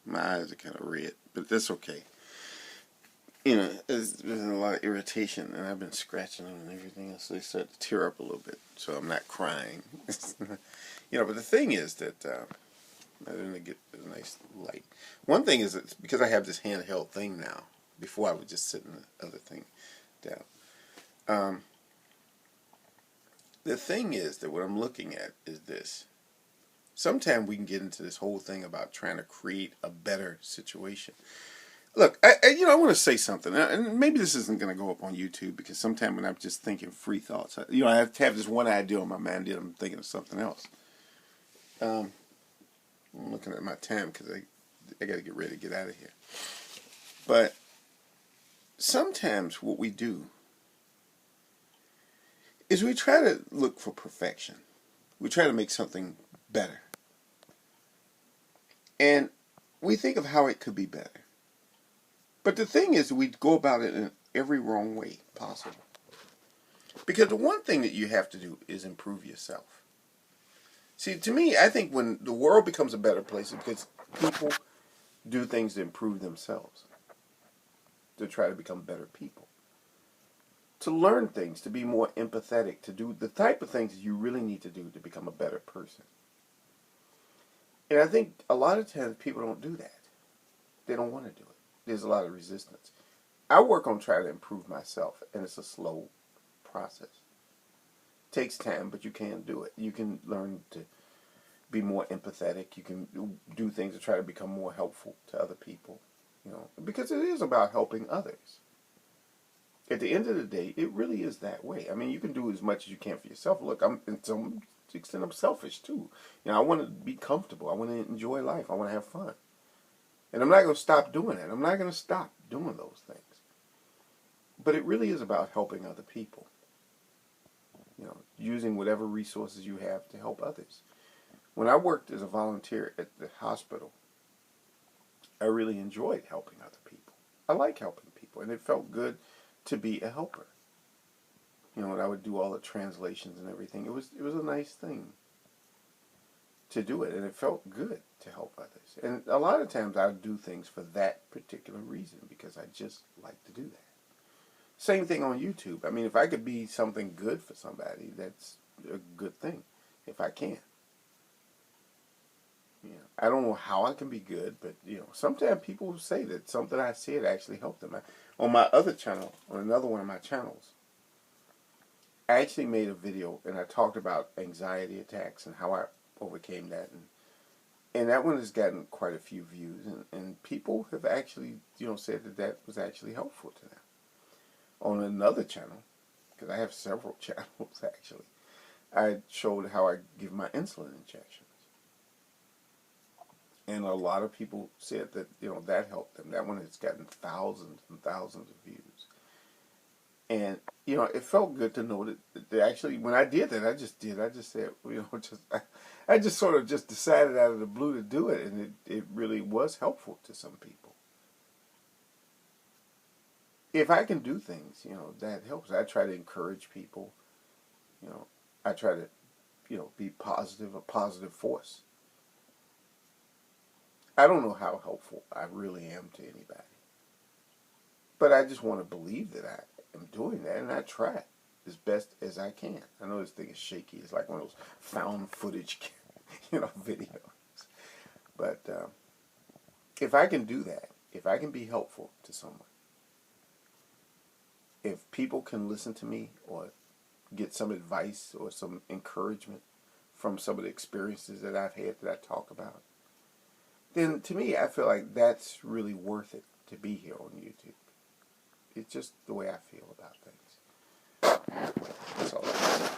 My eyes are kind of red, but that's okay. You know, there's a lot of irritation, and I've been scratching them and everything else, so they start to tear up a little bit, so I'm not crying. You know, but the thing is that, I'm going to get a nice light. One thing is it's because I have this handheld thing now. Before I would just sit in the other thing down. The thing is that what I'm looking at is this. Sometimes we can get into this whole thing about trying to create a better situation. Look, I want to say something, and maybe this isn't going to go up on YouTube because sometimes when I'm just thinking free thoughts, I have to have this one idea on my mind, and I'm thinking of something else. I'm looking at my time because I got to get ready to get out of here. But sometimes what we do is we try to look for perfection. We try to make something better. And we think of how it could be better. But the thing is, we go about it in every wrong way possible. Because the one thing that you have to do is improve yourself. See, to me, I think when the world becomes a better place, it's because people do things to improve themselves, to try to become better people, to learn things, to be more empathetic, to do the type of things you really need to do to become a better person. And I think a lot of times people don't do that. They don't want to do it. There's a lot of resistance. I work on trying to improve myself, and it's a slow process. It takes time, but you can do it. You can learn to be more empathetic. You can do things to try to become more helpful to other people. You know, because it is about helping others. At the end of the day, it really is that way. I mean, you can do as much as you can for yourself. Look, to some extent, I'm selfish too. You know, I want to be comfortable. I want to enjoy life. I want to have fun. And I'm not going to stop doing that. I'm not going to stop doing those things. But it really is about helping other people. You know, using whatever resources you have to help others. When I worked as a volunteer at the hospital, I really enjoyed helping other people. I like helping people, and it felt good to be a helper. You know, and I would do all the translations and everything. It was a nice thing to do it, and it felt good to help others. And a lot of times I would do things for that particular reason, because I just like to do that. Same thing on YouTube. I mean, if I could be something good for somebody, that's a good thing, if I can. You know, I don't know how I can be good, but, you know, sometimes people say that something I said actually helped them. On my other channel, on another one of my channels, I actually made a video, and I talked about anxiety attacks and how I overcame that. And that one has gotten quite a few views, and people have actually, you know, said that that was actually helpful to them. On another channel, because I have several channels actually, I showed how I give my insulin injections. And a lot of people said that, you know, that helped them. That one has gotten thousands and thousands of views. And, you know, it felt good to know that actually, when I did that, I just said, you know, I just sort of just decided out of the blue to do it, and it really was helpful to some people. If I can do things, you know, that helps. I try to encourage people. You know, I try to, you know, be positive, a positive force. I don't know how helpful I really am to anybody. But I just want to believe that I am doing that, and I try as best as I can. I know this thing is shaky. It's like one of those found footage, you know, videos. But if I can do that, if I can be helpful to someone, if people can listen to me or get some advice or some encouragement from some of the experiences that I've had that I talk about, then to me, I feel like that's really worth it to be here on YouTube. It's just the way I feel about things. That's all I can say.